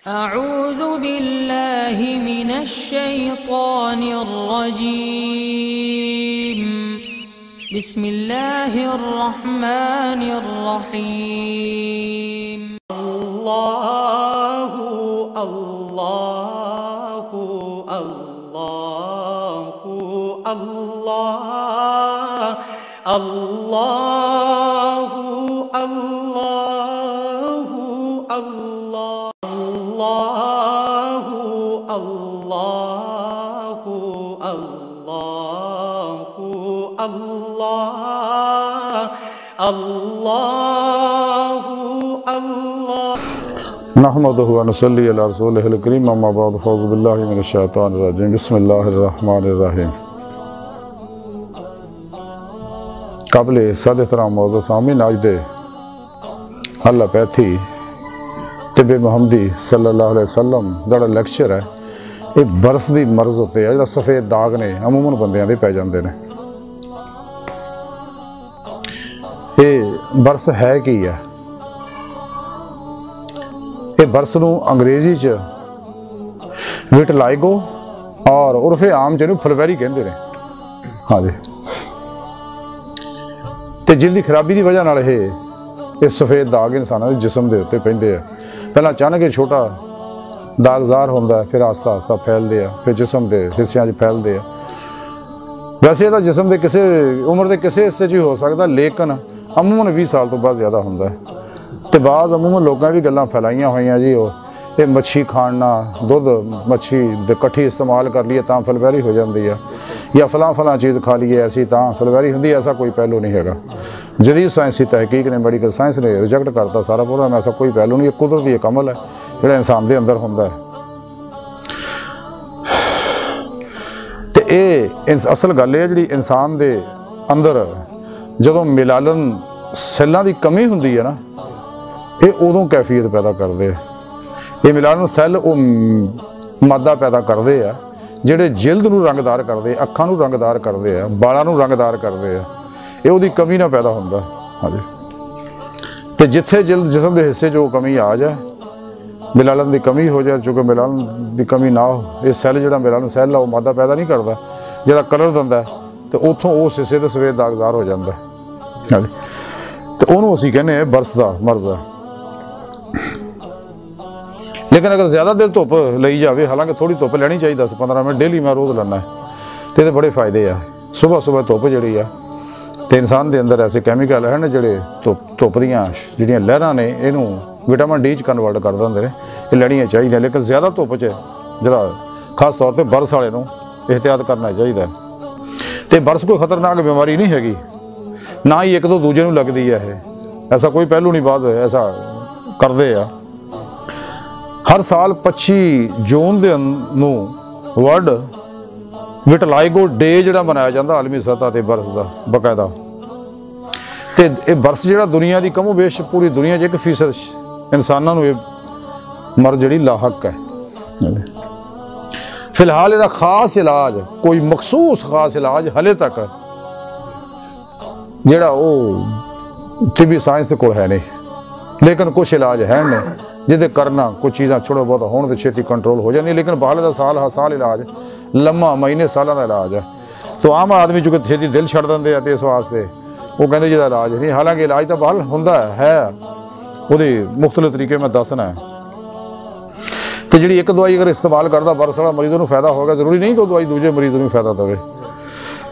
अऊज़ु बिल्लाहि मिनश्शैतानिर्रजीम। बिस्मिल्लाहिर्रहमानिर्रहीम। अल्लाहु अल्लाहु अल्लाहु अल्लाह अल्लाहु अल्लाहु अल्लाहु अल्लाहु अल्लाहु अल्लाह अल्लाहु अल्लाह नहमदुहु व नसल्ली अला रसूलिहिल करीम अम्मा बाद फ़अऊज़ु बिल्लाहि मिनश शैतानिर रजीम बिस्मिल्लाहिर रहमानिर रहीम। काबिल सद एहतराम मौजूद सामीन आज दे एलोपैथी तिब्बे मुहम्मदी सल्लल्लाहु अलैहि वसल्लम दा लैक्चर है। ये बरस की मर्ज उत्ते है, जो सफ़ेद दाग ने अमूमन बंदियां दे पै जांदे ने। ये बरस है की है? ये बरस नूं अंग्रेजी च विटलाइगो और उर्फे आम जिन्होंने फुलवैरी कहते हैं। हाँ जी, तो जिल्दी खराबी की वजह नाल ये सफ़ेद दाग इंसानों के जिसम के उत्ते पैंदे आ। पहला अचानक ये छोटा दागजार होंदा है, फिर आस्ता आस्ता फैलते हैं, फिर जिसम के हिस्सों फैलते हैं। वैसे तो जिसम के किसी उम्र के किसी हिस्से ही हो सकता, लेकिन अमूमन 20 साल तो बाद ज़्यादा होंदा है। तो बाद अमूमन लोगों भी गल्लां फैलाइया हुई जी, ये मच्छी खाना दुध मच्छी कट्ठी इस्तेमाल कर लीए तो फुलवैरी हो जाती है, या फलां चीज़ खा लीए ऐसी तो फुलवैरी होंगी। ऐसा कोई पहलू नहीं है। जदीद साइंसी तहकीक ने, मेडिकल साइंस ने रिजेक्ट करता सारा प्रोग्राम। ऐसा कोई पहलू नहीं, कुदरती एक अमल है जो इंसान के अंदर होंदा है। तो ये असल गल है जी, इंसान के अंदर जो मिलालन सैलों की कमी होंदी है ना, ये उदों कैफियत पैदा करते हैं। ये मिलालन सैल वो मादा पैदा करते हैं जिहड़े जिल्द नूं रंगदार करते, अखां नूं रंगदार करते हैं, बालों नूं रंगदार करते हैं। ये उहदी कमी ना पैदा होंदा। हाँ जी, तो जिथे जिल्द जिसम के हिस्से जो कमी आ जाए, मिलालन की कमी हो जाए, चूँकि मिलालन की कमी ना हो, ये सैल जिहड़ा मिलालन सैल है वो मादा पैदा नहीं करता जिहड़ा कलर दिंदा है, तो उत्थों उस हिस्से ते सफेद दागदार हो जाता है। हाँ जी, तो उहनूं असीं कहने बरस दा मर्ज है। लेकिन अगर ज़्यादा देर धुप ली जाए, हालांकि थोड़ी धुप लेनी चाहिए, 10-15 मिनट डेली मैं रोज़ लेना है, तो ये बड़े फायदे आ। सुबह सुबह धुप जी है, तो इंसान के अंदर ऐसे कैमिकल हैं जोड़े धुप दियाँ जिहड़ियां लहरां ने इनू विटामिन डी कन्वर्ट कर देंगे ने। ये लैनियां चाहिए, लेकिन ज़्यादा धुप च जरा खास तौर पर बरस वाले नूं एहतियात करना चाहिए। तो बरस कोई खतरनाक बीमारी नहीं हैगी, ना ही एक तो दूजे नूं लगदी है। ऐसा कोई पहलू नहीं बाद ऐसा करते आ। हर साल 25 जून के वर्ल्ड विटलाइगो डे जो मनाया जाता आलमी सतह पर बरस का बकायदा। तो ये बरस जो दुनिया की कमो बेश पूरी दुनिया 1% इंसानों ये मर्ज जी लाहक है। फिलहाल इसका खास इलाज, कोई मखसूस खास इलाज हले तक जोड़ा वो तिबी साइंस को है नहीं, लेकिन कुछ इलाज है नहीं जिदे करना कुछ चीज़ां छोड़ो बहुत होने तो छेती कंट्रोल हो जाती। लेकिन बाहर का साल हर साल इलाज लम्मा महीने सालों का इलाज है। तो आम आदमी चूँकि छेती दिल छड़ देंगे तो इस वास्ते वो कहते जिहदा इलाज नहीं, हालांकि इलाज तो बाहर होंदा है, वो मुख्तलिफ तरीके मैं दसना है। तो जी एक दवाई अगर इस्तेमाल करता बरस वाला मरीजों को फायदा होगा, जरूरी नहीं कि वो दवाई दूजे मरीजों को फायदा देवे।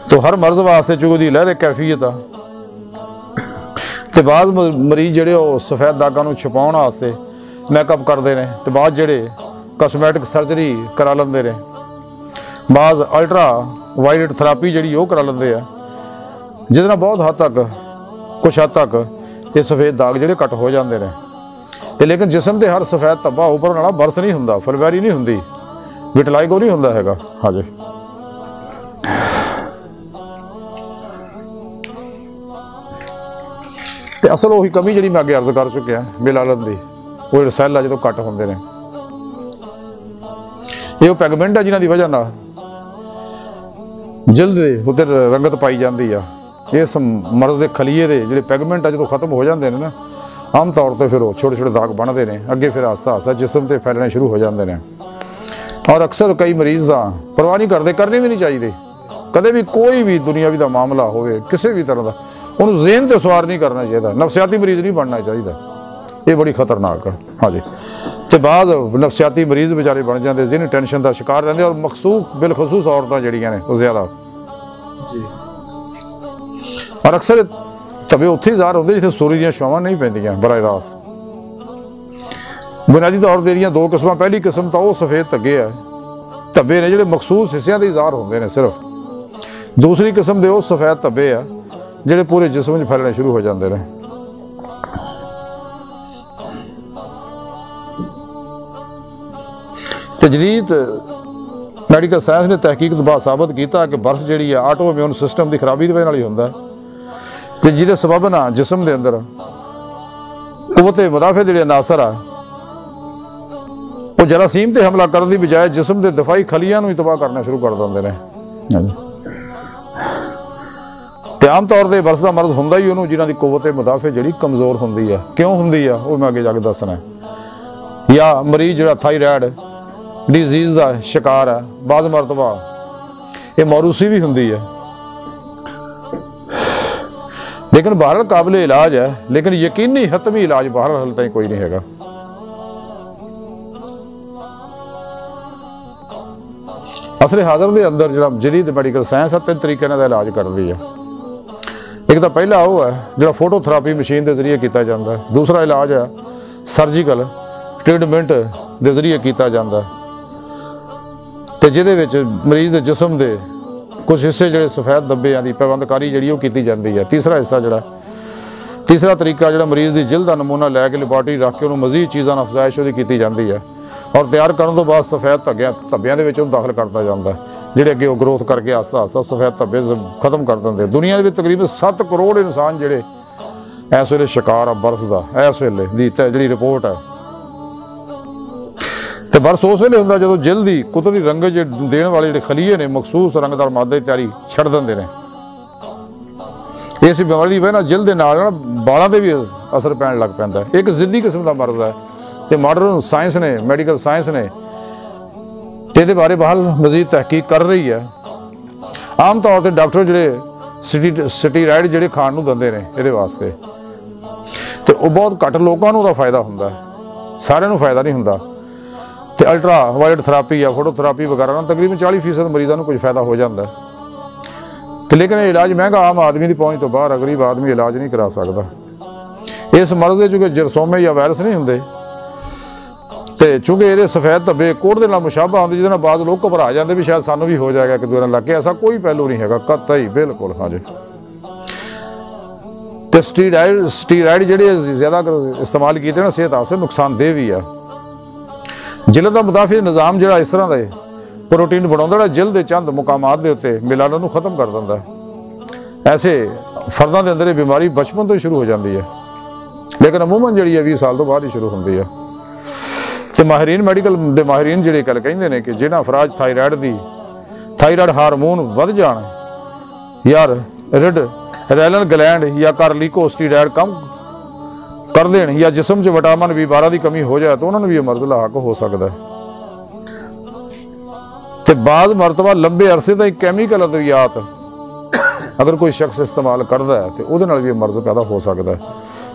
तो हर मर्ज वास्ते चूँकि उसकी लहर कैफियत आ। तो बाद मरीज जोड़े सफेद दागों छुपाने वास्ते मैकअप करते हैं, तो बाद जोड़े कॉस्मैटिक सर्जरी करा लेंगे ने, बाद अल्ट्रा वायलेट थेरेपी जी करा लेंगे है, जिसना बहुत हद तक कुछ हद तक ये सफेद दाग जोड़े घट हो जाते हैं। तो लेकिन जिसम के हर सफेद धब्बा उभरन वाला बरस नहीं होंदा, फुलवैरी नहीं होंदी, विटलाइगो नहीं होंदा हैगा। हाँ जी, तो असल वही कमी जी मैं अगे अर्ज कर चुकिया मिलालन की, वो जो सैल जो घट होंगे ने, ये पैगमेंट है जिन्हों की वजह जिल्द उधर रंगत पाई जाती है। इस मर्ज के खलीए के जो पैगमेंट है जो खत्म हो जाते हैं ना, आम तौर पर फिर वो छोटे छोटे दाग बनते हैं, अगे फिर आस्ता आस्ता जिसम से फैलने शुरू हो जाते हैं। और अक्सर कई मरीज़ का परवाह नहीं करते, करनी भी नहीं चाहिए। कदे भी कोई भी दुनियावी का मामला हो किसी भी तरह का उन्होंने ज़हन से सवार नहीं करना चाहिए, नफसियाती मरीज़ नहीं बनना चाहिए, ये बड़ी खतरनाक है। हाँ जी, तो बाद नफसियाती मरीज़ बेचारे बन जाते जिन्हें टेंशन का शिकार रहते, और मखसूस बिलखसूस औरतां जड़ियां ने वो ज़्यादा। और अक्सर धब्बे उत्थे ही ज़ाहिर होंगे जिथे सूरज दी छावां नहीं पैंदियां बराह रास्त। बुनियादी तौर पर दो किस्म, पहली किस्म तो वह सफ़ेद धब्बे है, धब्बे ने जिहड़े मखसूस हिस्सों के ज़ाहिर होंगे ने सिर्फ। दूसरी किस्म के वो सफ़ेद धब्बे आ जिहड़े पूरे जिस्म च फैलने शुरू हो जाते हैं। तो जदीद मैडिकल साइंस ने तहकीक तो बाद साबित किया कि बरस जी आटो इम्यून सिस्टम की खराबी की वजह नाल ही होंदा है, तो जिहदे सबब ना जिस्म के अंदर कुव्वत मुदाफे जिहड़े अनासर आ वो जरासीम ते हमला करने की बजाय जिस्म के दफाई खलियां ही तबाह करना शुरू कर देंगे हैं। तो आम तौर पर बरस का मरज होंदा ही उन्होंने जिन्हों की कुव्वत मुदाफे जी कमज़ोर होंदी है। क्यों होंदी है वो मैं अगे जाके दसना है। या मरीज जो थाईराइड डिजीज़ का शिकार है, बाद मरतबा ये मौरूसी भी होंदी है, लेकिन बहरहाल काबिल इलाज है, लेकिन यकीनी हतमी इलाज बहरहाल हाल तक कोई नहीं है। असरे हाज़र के अंदर जो जदीद मैडिकल साइंस है 3 तरीके का इलाज कर रही है। एक तो पहला वो है जो फोटोथेरापी मशीन के जरिए किया जाता है, दूसरा इलाज है सर्जिकल ट्रीटमेंट के जरिए किया जाता है, तो जिहदे मरीज के जिस्म के कुछ हिस्से जो सफ़ेद धब्बियां की पाबंदकारी जी की जाती है। तीसरा हिस्सा जो तीसरा तरीका जो मरीज की जिल्द का नमूना लैके लेबॉर्टरी रख के उन्होंने मजीद चीज़ों अफजाइश की जाती है, और तैयार करने तो बाद सफ़ेद धब्बियां दाखिल करता जाता है, जोड़े अगे ग्रोथ करके आस्ता आस्ता सफ़ेद धब्बे खत्म कर देंगे। दुनिया में तकरीबन 7 करोड़ इंसान जोड़े इस वेले शिकार आ बरस का, इस वेले की जी रिपोर्ट है। तो बरस उस वेले होंगे जो जिल्द की कुदरती रंग देने वाले जो खलीए ने मखसूस रंगदार मादे की तैयारी छड़ देंगे हैं। इस बीमारी की वजह जिल्द के नाल बालों पर भी असर पैन लग पैंदा है। एक जिद्दी किस्म का मरज है, तो मॉडर्न साइंस ने मैडिकल साइंस ने ये बारे बहाल मजीद तहकीक कर रही है। आम तौर पर डॉक्टर जोड़े स्टीराइड जोड़े खाण देंगे ने ये वास्ते, तो वह बहुत घट लोगों को फायदा होंदा है, सारिਆਂ फायदा नहीं होंदा। तो अल्ट्रा वायलेट थेरापी या फोटोथेरापी वगैरह तकरीबन 40% मरीजों को कुछ फायदा हो जाता है। तो लेकिन इलाज महंगा, आम आदमी की पहुँच तो बाहर गरीब आदमी इलाज नहीं करा सकता। इस मरज के चूंकि जरसोमे या वायरस नहीं होंगे, तो चूंकि ये सफ़ेद धब्बे कोढ़ के नाल मुशाबा होंगे, जिहदे नाल बाद लोग घबरा जाते भी शायद सानू भी हो जाएगा एक दूसरे लग के, ऐसा कोई पहलू नहीं है कतई बिल्कुल। हाँ जी, तो स्टीराइड जिहड़े ज़्यादा इस्तेमाल किए ना सेहत वास्ते नुकसानदेह भी है। जिल्द का मुदाफी निज़ाम जो इस तरह के प्रोटीन बनाता जिल्द के चंद मुकामात के उत्ते मिलान को खत्म कर देता है। ऐसे फर्दां के अंदर ये बीमारी बचपन तो ही शुरू हो जाती है, लेकिन अमूमन जी 20 साल तो बाद ही शुरू होती है। तो माहिरीन मैडिकल के माहिरीन जिहड़े गल कहिंदे ने कि जिन्हां अफराज थाईराइड हारमोन वध जाण या रेलन ग्लैंड या कार्लिकोस्टीराइड कम कर देन या जिस्म च विटामिन B12 की कमी हो जाए तो उन्होंने भी यह मरज लाक हो सकता है। तो बाद मरतबा लंबे अरसे तक कैमिकल अद्वियात अगर कोई शख्स इस्तेमाल करता है तो वो भी मरज पैदा हो सकता है।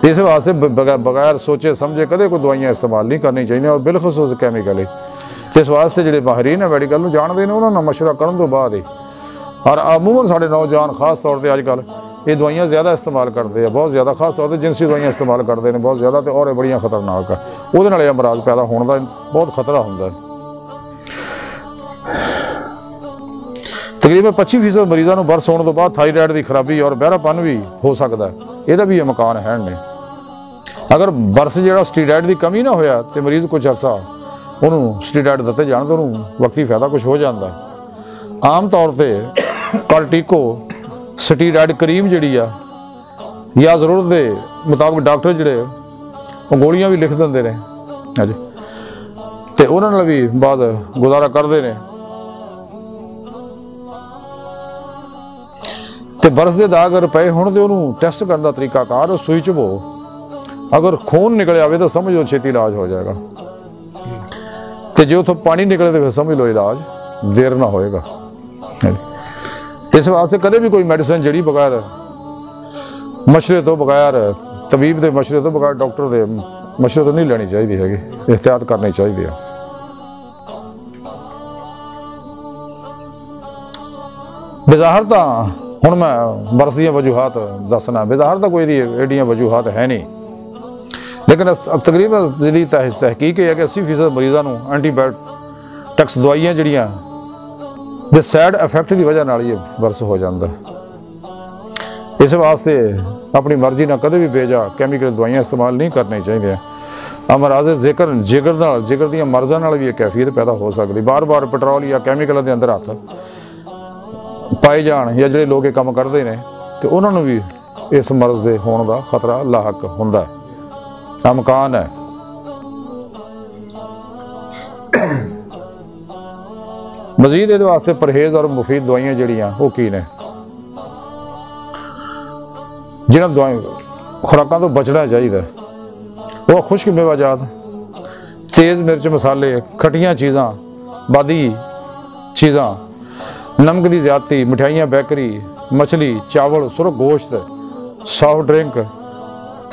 इस वास्ते बगैर सोचे समझे कदे कोई दवाइयां इस्तेमाल नहीं करनी चाहिए, और बिलखसूस कैमिकल ही। तो इस वास्ते जो माहिरीन है मैडिकल में जानते हैं उन्होंने मशवरा करने तो बाद ही, और अमूमन साढ़े नौजवान खास तौर पर अजकल ये दवाइयां ज़्यादा इस्तेमाल करते हैं, बहुत ज़्यादा खास तौर पर जिनसी दवाइयां इस्तेमाल करते हैं बहुत ज़्यादा, तो और ये बड़ियां खतरनाक है। वो अमराज पैदा होने का बहुत खतरा होंदा है। तकरीबन 25% मरीजों को बरस होने तो बाद थाईराइड की खराबी और बहरापन भी हो सकता है, यदा भी इम्कान है ने। अगर बरस जो स्टीराइड की कमी ना होया तो मरीज कुछ अर्सा उन्होंने स्टीराइड दिते जान तो उन्होंने वक्ती फायदा कुछ हो जाता है। आम तौर पर कार्टिको स्टीराइड क्रीम जी या जरूरत के मुताबिक डॉक्टर जोड़े गोलियां भी लिख देंगे ने हाँ जी, तो उन्होंने भी बाद गुजारा करते हैं। तो बरस के दाग अगर पे होने तो उन्होंने टैसट करने का तरीकाकार सूई चुभो अगर खून निकले आवे तो समझ लो छेती इलाज हो जाएगा, तो जो उतो पानी निकले तो फिर समझ लो इलाज देर ना होएगा। इस वास्ते कदे भी कोई मेडिसिन जड़ी बगैर मशरे तो, बगैर तबीब के मशरे तो, बगैर डॉक्टर के मशरे तो नहीं लेनी चाहिए हैगी, एहतियात करनी चाहिए। बेजाहर तो हुण मैं बरस दी वजूहात दसना, बेजाहर तो कोई एडियां वजूहात है नहीं, लेकिन तकरीबन जी तहकीक है कि 80% मरीजों को एंटीबायोटिक्स दवाइयां जड़ियां दे सैड इफेक्ट की वजह नाल ये बरस हो जाता। इस वास्ते अपनी मर्जी ना कदे भी बेजा कैमिकल दवाइयां इस्तेमाल नहीं करनी चाहिए। अमराज जिगर दी मर्ज़ां नाल भी एक कैफियत पैदा हो सकती, बार बार पेट्रोल या कैमिकल के अंदर हथ पाए जान या जो लोग ये काम करते हैं तो उन्होंने भी इस मर्ज़ के होने का खतरा लाहक होंदा है, अमकान है। मजीद ये वास्ते परहेज और मुफीद दवाइयां जड़ियां वो की ने, जिन्होंने दवाई खुराकों तो बचना चाहिए। वो खुश्क मेवाजात, तेज़ मिर्च मसाले, खटियां चीज़ां, बादी चीज़ां, नमक की ज़्यादती, मिठाइयाँ, बेकरी, मछली, चावल, सुरख गोश्त, सॉफ्ट ड्रिंक,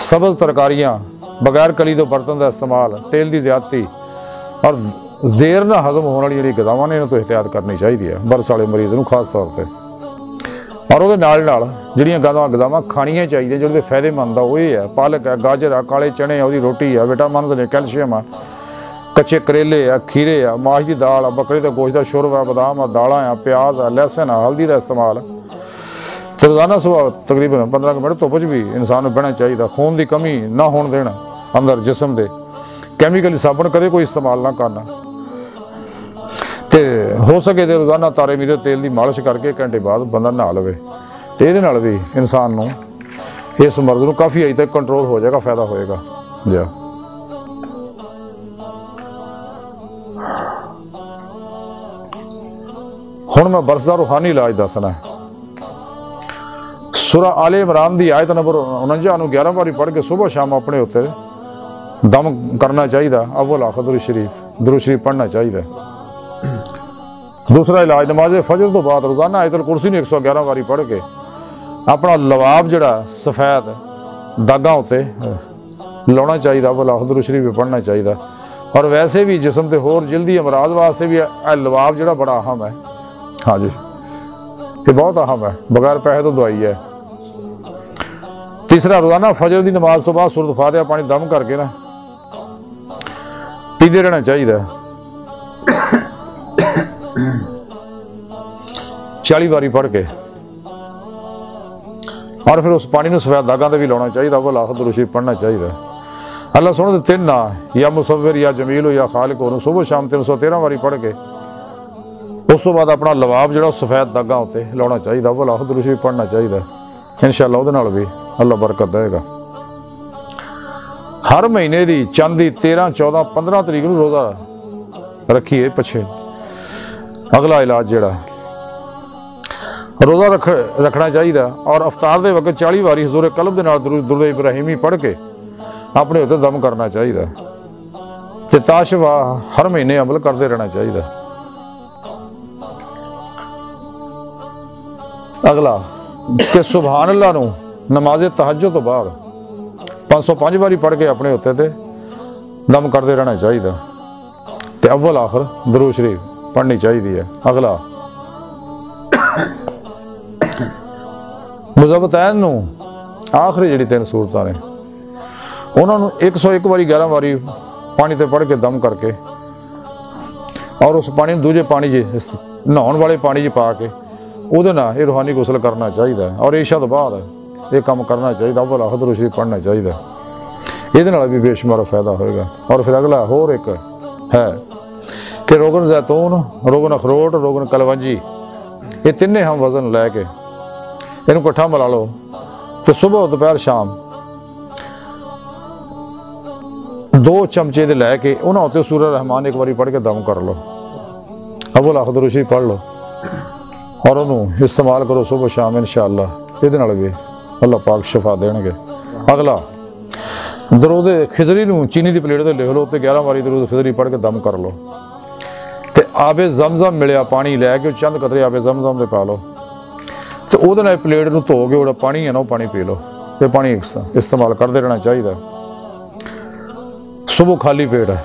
सब्ज़ तरकारियाँ, बगैर कली तो बर्तन का इस्तेमाल, तेल की ज़्यादती और देर ना हजम होने वाली जी गज़ावां ने इन्हां तो एहतियात करनी चाहिए है बरस वाले मरीज़ को खास तौर पर। और वो जड़ियाँ गज़ावां खानियां चाहिए जो फायदेमंद है वो ये है, पालक है, गाजर है, काले चने है, वो रोटी है, विटामिन ने, कैल्शियम है, कच्चे करेले है, खीरे है, माश की दाल है, बकरे के गोश्त का शुरब है, बादाम है, दालें है, प्याज है, लहसुन है, हल्दी का इस्तेमाल। तो रोज़ाना सुबह तकरीबन 15 मिनट धुप्प च भी इंसान को बहना चाहिए, खून की कमी ना होने देना अंदर जिसम के, कैमिकल साबुन कदे कोई इस्तेमाल ना करना, तो हो सके तो रोज़ाना तारे मीरे तेल की मालिश करके घंटे बाद बंदा नहा लवे, तो ये भी इंसान को इस मर्ज़ को काफ़ी अज तक कंट्रोल हो जाएगा, फायदा होएगा। जा हुण मैं बरस दा रूहानी इलाज दसना है। सूरा आले इमरान की आयत नंबर 49 ਨੂੰ 11 बारी पढ़ के सुबह शाम अपने उत्ते दम करना चाहिए, अव्वल आखिर दुरूद शरीफ पढ़ना चाहिए। दूसरा इलाज नमाज फजर तो बाद रोज़ाना आयतुल कुर्सी ने 111 बारी पढ़ के अपना लवाब जड़ा सफेद दागा उत्ते लाना चाहिए, अव्वल आखिर दुरूद शरीफ पढ़ना चाहिए। और वैसे भी जिसम से होर जल्दी अमराज वास्ते भी लवाब जड़ा बड़ा अहम है। हाँ जी, ये बहुत अहम है, बगैर पैसे तो दवाई है। तीसरा रोज़ाना फजर की नमाज तो बाद सूरत फातिहा पानी दम करके ना पीते रहना चाहिए 40 बारी पढ़ के, और फिर उस पानी में सफेद दागा से भी लाना चाहिए, अव्वल आखिर दुरूद शरीफ पढ़ना चाहिए। अल्लाह सुनो तीन ना, या मुसव्विर या जमील हो या खालिक हो, सुबह शाम 313 बारी पढ़ के उस तो बाद अपना लवाब जो सफेद दागा उत्ते लाना चाहिए, अव्वल आखिर दुरूद शरीफ पढ़ना चाहिए। इंशाअल्लाह उहदे नाल भी अल्लाह बरकत देगा। हर महीने की चंद की 13, 14, 15 तरीक को रोज़ा रखिए पिछे। अगला इलाज जोड़ा रोज़ा रखना चाहिए, और अफतार के वक्त 40 बारी हुज़ूर कल्ब के नाल दुरूद इब्राहिमी पढ़ के अपने उत्ते दम करना चाहिए, ते ताशवा हर महीने अमल करते रहना चाहिए। अगला कि सुभान अल्लाह नूं नमाज तहज्जुद तो बाद 505 बारी पढ़ के अपने उत्ते ते दम करते रहना चाहिए, ते अव्वल आखिर दुरूद शरीफ पढ़नी चाहिए है। अगला मुज़व्वतैन नूं आखिरी जिहड़ी 3 सूरतां ने उन्होंने 101 बारी 11 बारी पानी ते पढ़ के दम करके, और उस पानी दूजे पानी नहाने वाले पानी पा के उहदे नाल रूहानी गुसल करना चाहिए, और ईशा तो बाद ये काम करना चाहिए, अव्वल आखिर दुरूद शरीफ पढ़ना चाहिए। ये भी बेशुमार फायदा होएगा। और फिर अगला होर एक है कि रोगन जैतून, रोगन अखरोट, रोगन कलवंजी, ये तिने हम वजन लैके इनू कट्ठा मिला लो, तो सुबह दोपहर शाम 2 चमचे दे लैके उन्होंने उत्ते सूरह रहमान एक बारी पढ़ के दम कर लो, अव्वल आखिर दुरूद शरीफ पढ़ लो, और उन्होंने इस्तेमाल करो सुबह शाम। इंशाअल्लाह ये भी अल्लाह पाक शफा देंगे। अगला दरूद खिजरी नूं चीनी की प्लेट ते लिख लो तो 11 वारी दरूद खिजरी पढ़ के दम कर लो। तो आबे जमजम मिलिया पानी लैके चंद कतरे आबे जमजम से पा लो तो वो प्लेट में धो के पानी है ना वो पानी पी लो। तो पानी इस्तेमाल करते रहना चाहिए। सुबह खाली पेट है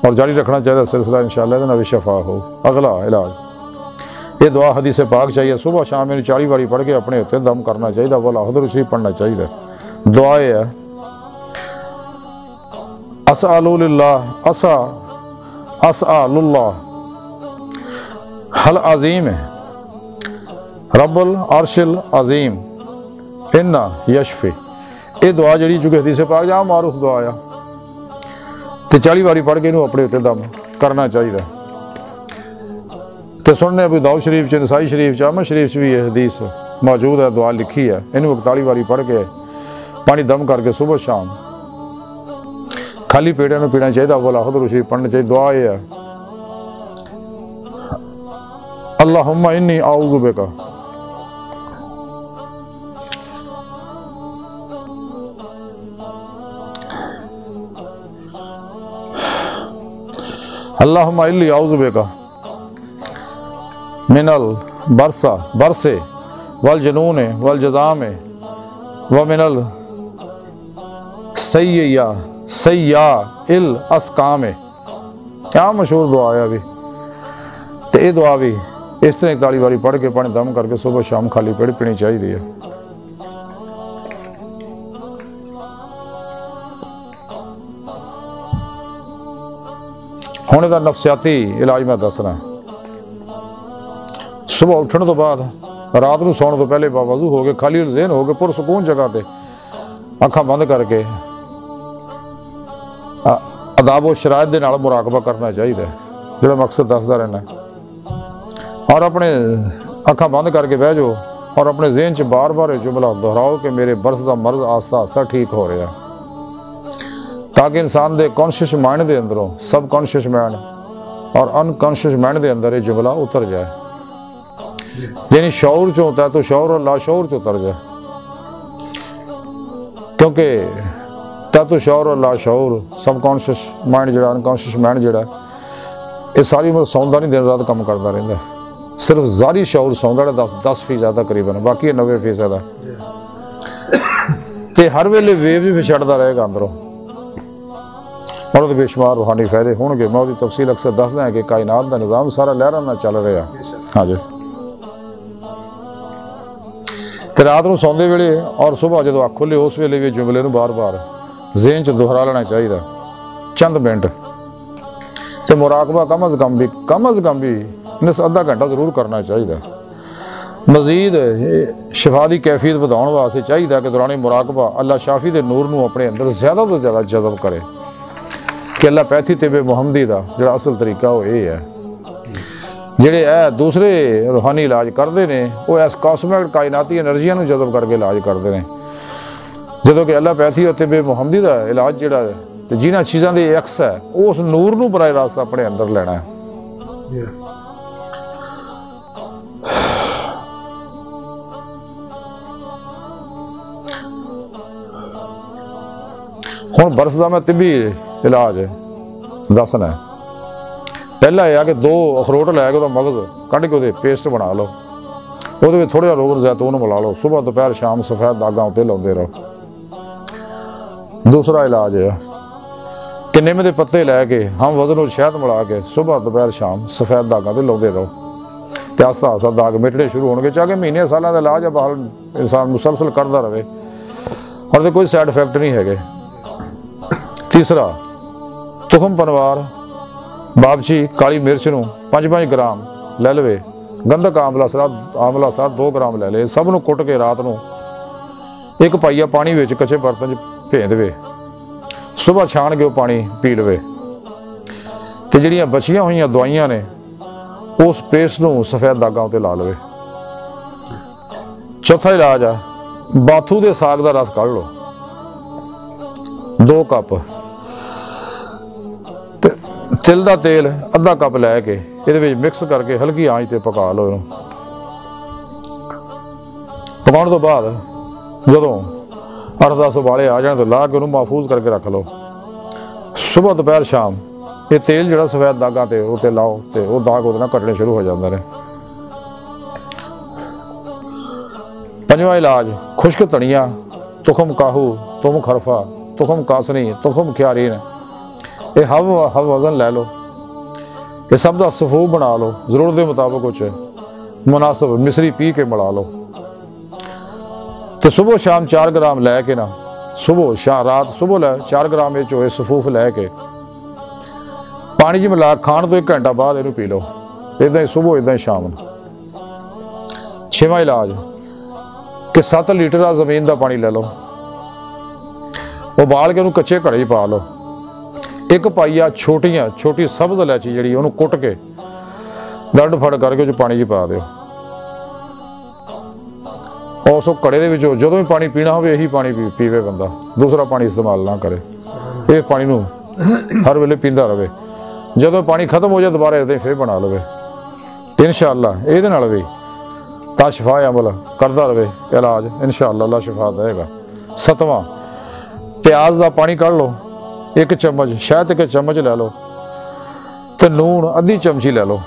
और जारी रखना चाहिए सिलसिला, इंशाअल्लाह भी शफा हो। अगला इलाज ये दुआ हदीस पाक चाहिए, सुबह शाम में 40 बारी पढ़ के अपने उत्ते दम करना चाहिए। वाला हदर शरीफ पढ़ना चाहिए। दुआ है असअलुल्लाह हल अजीम है रब्बुल अर्शिल अजीम इन्ना यशफी। ये दुआ जी चुके हदीस पाक जा मारूफ दुआ आ तो 40 बारी पढ़ के इन्हू अपने उत्ते दम करना चाहिए। तो सुनने अबू दाऊद शरीफ च, नसाई शरीफ च, अहमद शरीफ च भी ये हदीस मौजूद है, दुआ लिखी है। इन्हू 41 बारी पढ़ के पानी दम करके सुबह शाम खाली पेट पीना चाहिए। अव्वल आखिर शरीफ पढ़ना चाहिए। दुआ ये है अल्लाहुम्मा इन्नी आऊज़ु बिका अल्लाहुम्मा इन्नी आऊज़ु बिका मिनल बरसे वल जुनून वल जज़ाम व मिनल सैया इल अस्काम। क्या मशहूर दुआ है अभी। तो ये दुआ भी इस तरह 41 बारी पढ़ के पानी दम करके सुबह शाम खाली पेट पीनी चाहिए। हुण इहदा नफसियाती इलाज मैं दसना। सुबह उठने तो बाद रात को सौने तो पहले बावजू हो गए खाली ज़हन हो गए पुरसकून जगह पे अखा बंद करके अदाब शरायत के नाल मुराकबा करना चाहिए जो मकसद दसदा रहना। और अपने अखा बंद करके बह जाओ और अपने ज़हन च बार बार जुमला दोहराओ कि मेरे बरस का मर्ज आस्ता आस्ता ठीक हो रहा, ताकि इंसान के कॉन्शियस माइंड के अंदरों सब कॉन्शियस माइंड और अनकॉन्शियस माइंड के अंदर ये जुमला उतर जाए। यानी शौर चो होता है तो शौर और लाशौर च उतर जाए, क्योंकि तत्व शौर और लाशौर सब कॉन्शियस माइंड जो अनकॉन्शियस माइंड जोड़ा ये सारी उम्र सौंदा नहीं, दिन रात काम करता रहा। सिर्फ जारी शौर सौंदा 10% तकरीबन, बाकी 90% तो हर वेले वेव भी छड़ता रहेगा अंदरों और वो बेशुमार रूहानी फायदे होंगे। मैं उसकी तफसील अक्सर दसदा है कि कायनात का निज़ाम सारा लहरां नाल चल रहा। हाँ जी। तो रात को सौंदे वेले और सुबह जो अख खुले उस वेले भी जुमले बार बार ज़हन च दोहरा लेना चाहिए चंद मिनट। तो मुराकबा कम अज़ कम भी निस अद्धा घंटा जरूर करना चाहिए। मजीद शिफा की कैफियत बढ़ाने वास्ते चाहिए कि दौरान मुराकबा अल्लाह शाफी के नूर को अपने अंदर ज़्यादा तो ज़्यादा जज़ब करे कि अल्लाह पैथी तेबे मुहम्मदी का जो असल तरीका वो ये है। ਜਿਹੜੇ ਇਹ दूसरे रूहानी इलाज करते हैं वो इस कॉस्मिक कायनाती एनर्जियां को जज़ब करके इलाज करते हैं, जो कि अल्लाह पैथी और तिबे मुहम्मदी का इलाज जोड़ा तो जिन्होंने चीज़ों के एक्स है उस नूर को बराह रास्त अपने अंदर लेना है। हुण बरस का मैं तिबी इलाज दसना है। पहला यह कि 2 अखरोट लैके मगज़ कढ़ के पेस्ट बना लो, वो थोड़ा जिहा रोगन जैतून मिला लो, सुबह दोपहर शाम सफ़ेद दागा उत्ते लाते रहो। दूसरा इलाज है कि निम के पत्ते लैके हम वजन और शहद मिला के सुबह दोपहर शाम सफ़ेद दागा से लाते रहो तो आस्ता आस्ता दाग मिटने शुरू होंगे। चाहे महीने साल का इलाज है, बहाल इंसान मुसलसल करता रहे और कोई साइड इफेक्ट नहीं है। तीसरा तुखम पनवार बाबची काली मिर्च नूं 5-5 ग्राम लै लवे, गंधक आंवला सार 2 ग्राम लै ले, सब नूं कुट के रात नूं 1 पाइया पानी विच कच्चे बर्तन भेज देवे, सुबह छाण के पानी पी लवे। तो जिहड़ियां बचियां हुई दवाइयां ने उस पेस्ट नूं सफ़ेद दागां उत्ते ला लवे। चौथा इलाज है बाथू के साग का रस कढ़ लो 2 कप, तिल का तेल अद्धा कप लैके ये मिक्स करके हल्की आंच पर पका लो। पकाने तो बाद जो 8-10 उबाले आ जाने तो ला के उन्होंने महफूज करके रख लो। सुबह दोपहर शाम ये तेल जो सफेद दागा ते उत्ते लाओ तो वह दाग वो कटने शुरू हो जाते हैं। पंजवां इलाज खुश्क धनिया, तुखम काहू, तुम खरफा, तुखम कासनी, तुखम क्यारीन, ये हव वजन लै लो। ये सब का सफूफ बना लो, जरूरत के मुताबिक कुछ मुनासिब मिसरी पी के मिला लो। तो सुबह शाम 4 ग्राम लैके ना, सुबह शाम रात सुबह लै 4 ग्राम ये सफूफ लैके पानी च मिला खाण तो 1 घंटा बाद इनू पी लो, इदा ही सुबह इदा ही शाम। 6वां इलाज कि 7 लीटर आ जमीन का पानी ले लो, उबाल के उन्होंने कच्चे घड़े पा लो। 1 पाइया छोटी सब्ज इलायची जी उन्होंने कुट के दर्द फड़ करके पानी च पा दो। और उस घड़े के जो भी पानी पीना हो यही पानी पीवे बंदा, दूसरा पानी इस्तेमाल ना करे। ये पानी नू हर वेले पींदा रहे, जो पानी खत्म हो जाए दोबारा इदा ही फिर बना लवे। इंशाअल्लाह ये भी ता शिफा अमल करता रहे इलाज, इंशाअल्लाह अल्लाह शिफा देगा। 7वां प्याज का पानी कढ़ लो, 1 चम्मच शहद 1 चम्मच लै लो, तो नून आधी चमची लै लो,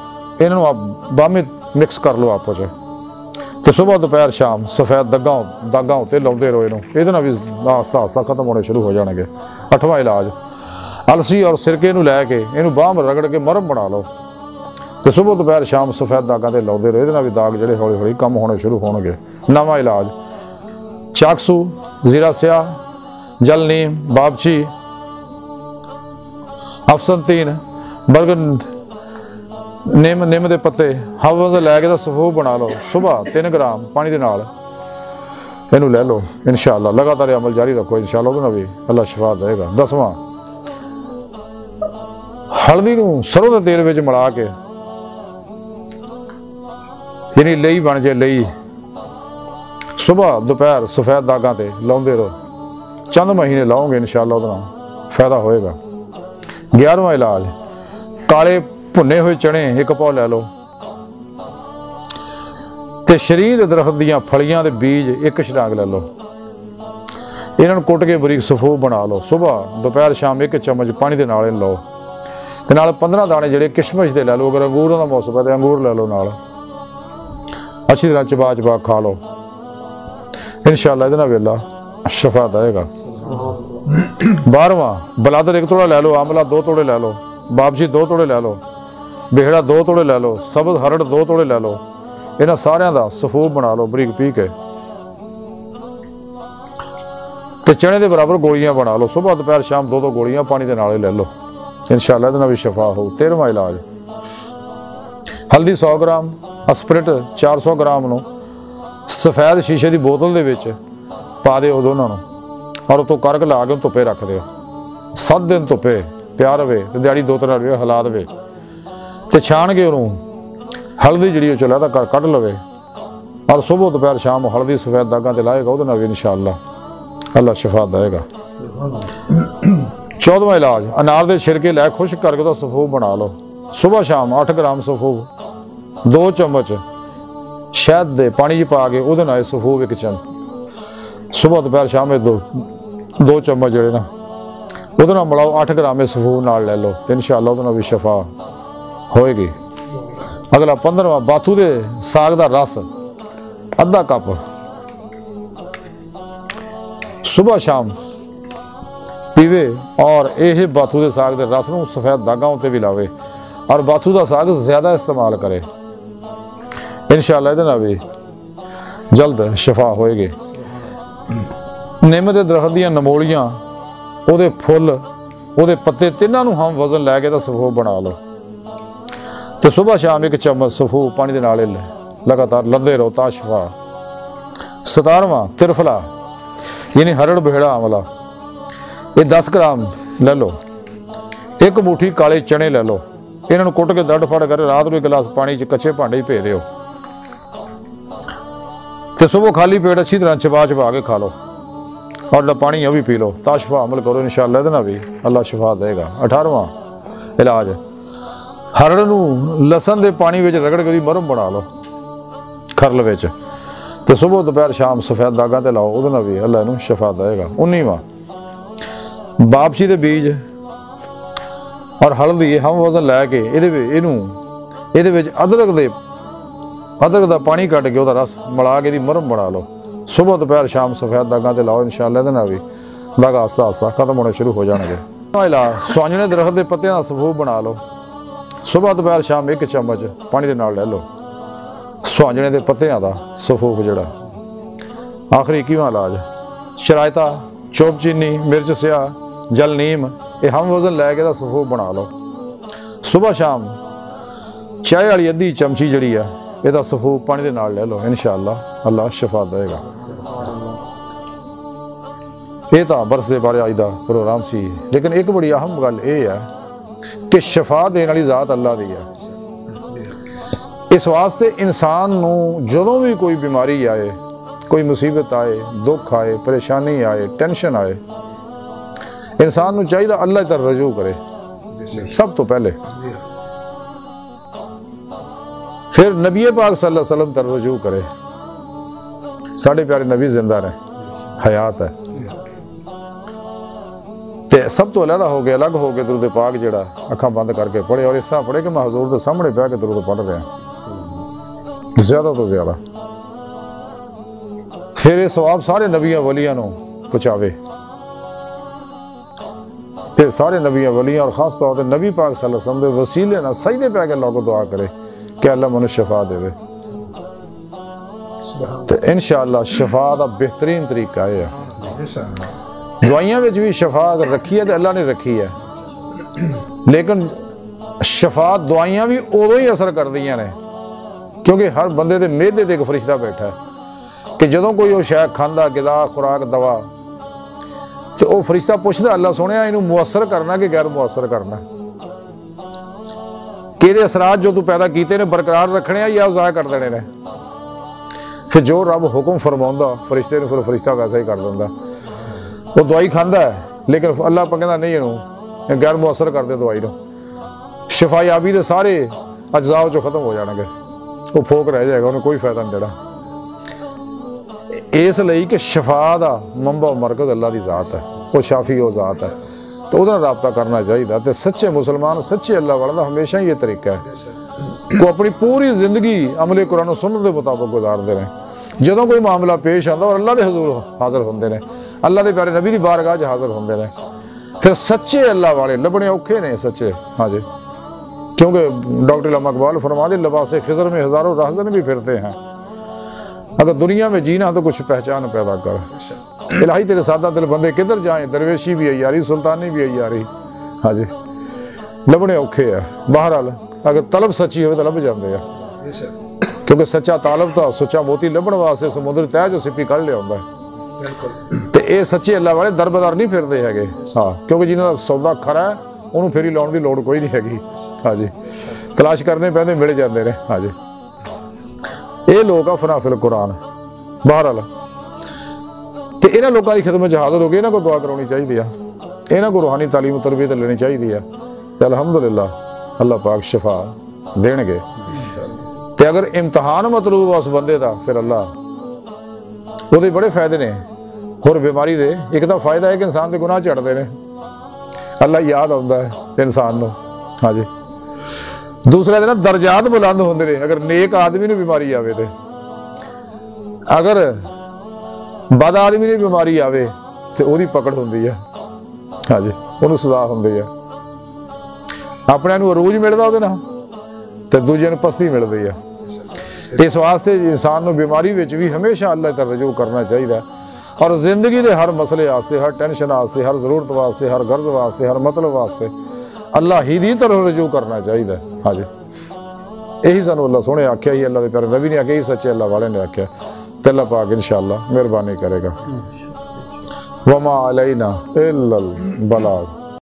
इन्हों आप बामे मिक्स कर लो आपस में। तो सुबह दोपहर शाम सफेद दागा उत्ते लाते रहो, ये भी आस्ता आस्ता खत्म होने शुरू हो जाएंगे। 8वां इलाज अलसी और सिरके लैके इनू बांह रगड़ के मरम बना लो, तो सुबह दोपहर शाम सफेद दागा ते लाते रहो, ये भी दाग जोड़े हौली हौली कम होने शुरू होंगे। 9वां इलाज चाकसू, जीरा स्याह, जल नीम, बाबची, अफसनतीन, बरगन, निम के पत्ते हवा लैके तो सफूफ बना लो। सुबह 3 ग्राम पानी के नाल इनू लै लो, इंशाअल्लाह लगातार अमल जारी रखो, इंशाअल्लाह उहदे नाल भी अल्लाह शिफा देगा। 10वां हल्दी नूं सरों के तेल विच मिला के यानी लई बन जाए लई, सुबह दोपहर सफेद दागा ते लाउंदे रहो, चंद महीने लाओगे इंशाअल्लाह उहदे नाल फायदा होएगा। 11वां इलाज काले भुने हुए चने 1 पाव लै लो, तो शरीर दरख्त दियां फलियां दे बीज 1 छटांग लै लो, इन्होंने कुट के बरीक सफूफ बना लो। सुबह दोपहर शाम 1 चम्मच पानी के नाल लो, तो नाल 15 दाने जोड़े किशमिश के लै लो, अगर अंगूर का मौसम है तो अंगूर लै लो, नाल अच्छी तरह चबा खा लो, इंशाअल्लाह इहदे नाल भी अल्लाह शिफा देगा। 12वां बलादर 1 तोड़ा लै लो, आमला 2 तोड़े लै लो, बाबची 2 तोड़े लै लो, बेहड़ा 2 तोड़े लै लो, सबज हरड़ 2 तोड़े लै लो, इन्होंने सारिया का सफूफ बना लो बरीक पी के, तो चने के बराबर गोलियां बना लो। सुबह दोपहर शाम 2-2 गोलियां पानी के नाल लै लो, इंशाअल्लाह इहदे नाल भी शिफा हो। 13वां इलाज हल्दी 100 ग्राम, अस्प्रिट 400 ग्राम नूं सफेद शीशे की बोतल दे विच पा दो दोनों, और उतों करक ला के धुप्पे रख दो, 7 दिन धुप्पे पिया रहे, तो दिहाड़ी 2-3 रहे हिला दे, तो छान के उन्होंने हल्दी जी चला कर कढ़ लवे, और सुबह दोपहर शाम हल्दी सफेद दागा ते लाएगा, वो भी इंशाअल्लाह अल्लाह शिफा देगा। 14वां इलाज अनार के छिलके लै खुश्क करके तो सफूफ बना लो, सुबह शाम 8 ग्राम सफूफ, 2 चम्मच शहद दे पानी पा के वो सफूफ 1 चम्मच, सुबह दोपहर शाम 2 चम्मच जोड़े ना वो मिलाओ, 8 ग्राम सफूफ नाल लै लो, तो इंशाअल्लाह वो भी शिफा होएगी। अगला 15वां बाथू के साग का रस आधा कप सुबह शाम पीवे, और यह बाथू के साग के रस को सफेद दागा उत्ते भी लावे, और बाथू का साग ज्यादा इस्तेमाल करे, इंशाअल्लाह इहदे नाल भी जल्द शिफा होएगी। निम के दरख्त दियां नमोलियां, ਉਹਦੇ फुल ਉਹਦੇ पत्ते तिन्हों हम वजन लैके तो सफूफ बना लो, तो सुबह शाम 1 चम्मच सफूफ पानी के नाल लगातार लंदे रहो, ता शिफा। 17वां तिरफला यानी हरड़ बेहड़ा आंवला, ये 10 ग्राम ले लो, 1 मुट्ठी काले चने ले लो, इन्हों कुट के दड़ फड़ कर रात में 1 गिलास पानी कच्चे भांडे भेज दो, तो सुबह खाली पेट अच्छी तरह चबा के खा लो, और पानी भी पी लो, ता शिफा अमल करो, इंशाअल्लाह इहदे नाल भी अल्लाह शिफा देगा। 18वां इलाज हरड़ नूं लसन के पानी में रगड़ के मरम बना लो, खरल विच तो सुबह दोपहर शाम सफेद दागा ते लाओ, उहदे नाल भी अल्लाह इहनूं शफा देगा। 19वां बापसी दे बीज और हल्दी हम वजन लैके इहदे विच अदरक दा पानी कट के उहदा रस मिला के मरहम बना लो। सुबह दोपहर शाम सफेद दागा ते लाओ, इंशाअल्लाह इहदे नाल भी दागा आस्ता आस्ता खत्म होने शुरू हो जाएंगे। सुहांजने दरख्त के पत्तियां दा सफूफ बना लो। सुबह दोपहर शाम 1 चम्मच पानी दे नाल ले लो सुहांजने के पत्तियां का सफूफ जड़ा। आखिरी 21वां इलाज शरायता, चोप चीनी, मिर्च स्याह, जल नीम, ये हम वजन लैके दा सफूफ बना लो। सुबह शाम चाय वाली अद्धी चमची जड़ी है यदा सफूफ पानी दे नाल ले लो, इंशाअल्लाह अल्लाह शफा देगा। ये तो बरस के बारे अज का प्रोग्राम सी, लेकिन एक बड़ी अहम गल ये है कि शफा देने वाली जात अल्लाह दी है। इस वास्ते इंसान नूं जदों भी कोई बीमारी आए, कोई मुसीबत आए, दुख आए, परेशानी आए, टेंशन आए, इंसान नूं चाहिए अल्लाह की तरफ रजू करे सब तो पहले, फिर नबी पाक सल्लल्लाहु अलैहि वसल्लम तरफ रजू करे। साढ़े प्यारे नबी जिंदा ने, हयात है, ते सब तो अलग हो गए दरूद पाक जड़ा अखा बंद करके पढ़े, और इस तरह पढ़े कि मैं हजूर के सामने बह के दरूद पढ़ रहा ज्यादा तो ज्यादा। फिर ये सवाब सारे नबियां वलियां नूं पहुंचावे, फिर सारे नबियां वलियां और खास तौर पर नबी पाक सल्लल्लाहु अलैहि वसल्लम के वसीले ना सजदे पै के अल्लाह को दुआ करे कि अल्लाह मनु शफा देवे। तो इंशाअल्लाह शफा का बेहतरीन तरीका है। दवाइयां में भी शफा अगर रखी है तो अल्लाह ने रखी है, लेकिन शफा दवाइयां भी उदों ही असर कर दियां ने क्योंकि हर बंदे दे मेदे ते एक फरिश्ता बैठा है कि जदों कोई वो शै खांदा गिदा खुराक दवा तो वह फरिश्ता पुछदा अल्लाह सोहणिया इनू मुअसर करना कि गैर मुअसर करना, कि इहदे असरात जो तू पैदा कीते ने बरकरार रखने या ज़ाया कर देने ने। फिर जो रब हुक्म फरमाउंदा फरिश्ते ने फिर फरिश्ता वैसा ही कर दिंदा। वो दवाई खांदा है लेकिन अल्लाह कहंदा नहीं इनू गैर मुअसर कर दे दवाई नूं, शफायाबी दे सारे अज्जा चो खत्म हो जाएंगे, वो फोक रह जाएगा, उन्हें कोई फायदा नहीं देना। इसलिए कि शफा का मंबा मरकज अल्लाह की जात है, वो शाफी वो जात है, तो उहदे नाल राबता करना चाहिए। तो सच्चे मुसलमान सच्चे अल्लाह वाला हमेशा ही ये तरीका है को अपनी पूरी जिंदगी अमले कुरान सुन्नत के मुताबिक गुजारते हैं। जदों कोई मामला पेश आता और अल्लाह के हजूर हाजिर होंगे ने, अल्लाह के प्यारे नबी की बारगाह हाजिर होंगे ने, फिर सच्चे अल्लाह वाले लभने औखे ने सच्चे। हाँ जी, क्योंकि डॉक्टर इल्लामा इकबाल फरमाते लिबासे खिज़र में हज़ारों रहज़न भी फिरते हैं, अगर दुनिया में जीना तो कुछ पहचान पैदा कर। इलाही तेरे सादा दिल बंदे किधर जाएं, दरवेशी भी आई यारी, सुल्तानी भी आई यारी। हाँ जी, लभने औखे है। बहरहाल अगर तलब सच्ची हो तो लभ जाते हैं, क्योंकि सच्चा तालब तो सच्चा मोती लभण वास्ते समुद्र तय जो सिप्पी कढ़ लिया होंगे। तो ये सच्चे अल्लाह वाले दरबदार नहीं फिरते है। हाँ, क्योंकि जिन्हों का सौदा खरा है उन्होंने फेरी लाने की लोड़ कोई नहीं हैगी। हाँ जी, तलाश करने पैंदे मिल जाते हैं। हाँ जी, ये लोग आ फनाफिल कुरान। बहरहाल तो इन्होंने लोगों की खिदमत हाजिर हो गई, इन्हों को दुआ करवानी चाहिए, इन्हों को रूहानी तालीम तरबियत लेनी चाहिए है। तो अल्हम्दुलिल्लाह अल्लाह पाक शफा देणगे। तो अगर इम्तहान मतलूब उस बंदे का फिर अल्लाह वो बड़े फायदे ने। होर बीमारी दे एक तो फायदा है कि इंसान के गुनाह झड़ते हैं, अल्लाह याद आता है इंसान को। हाँ जी, दूसरे दिन दर्जात बुलंद होंगे ने। अगर नेक आदमी ने बीमारी आवे तो, अगर बद आदमी ने बीमारी आवे तो वही पकड़ होंगी है। हाँ जी, उन्होंने सजा होंगी है। अपने अरूज मिलता वो तो दूजे ने पस्ती मिलती है। इस वास्ते इंसान को बीमारी में भी हमेशा अल्लाह की तरफ रजू करना चाहिए, और जिंदगी के हर मसले वास्ते, हर टेंशन वास्ते, हर जरूरत वास्ते, हर गर्ज वास्ते, हर मतलब वास्ते अल्लाह ही दी तरफ रजू करना चाहिए। हाँ जी, यही सानू अल्लाह सोहने आख्या ही, अल्लाह के प्यारे नबी ने आख्या ही, सच्चे अल्लाह वाले ने आख्या। तो अल्लाह पाक इंशाअल्लाह मेहरबानी करेगा। वमा अलैना इल्लल बलाग।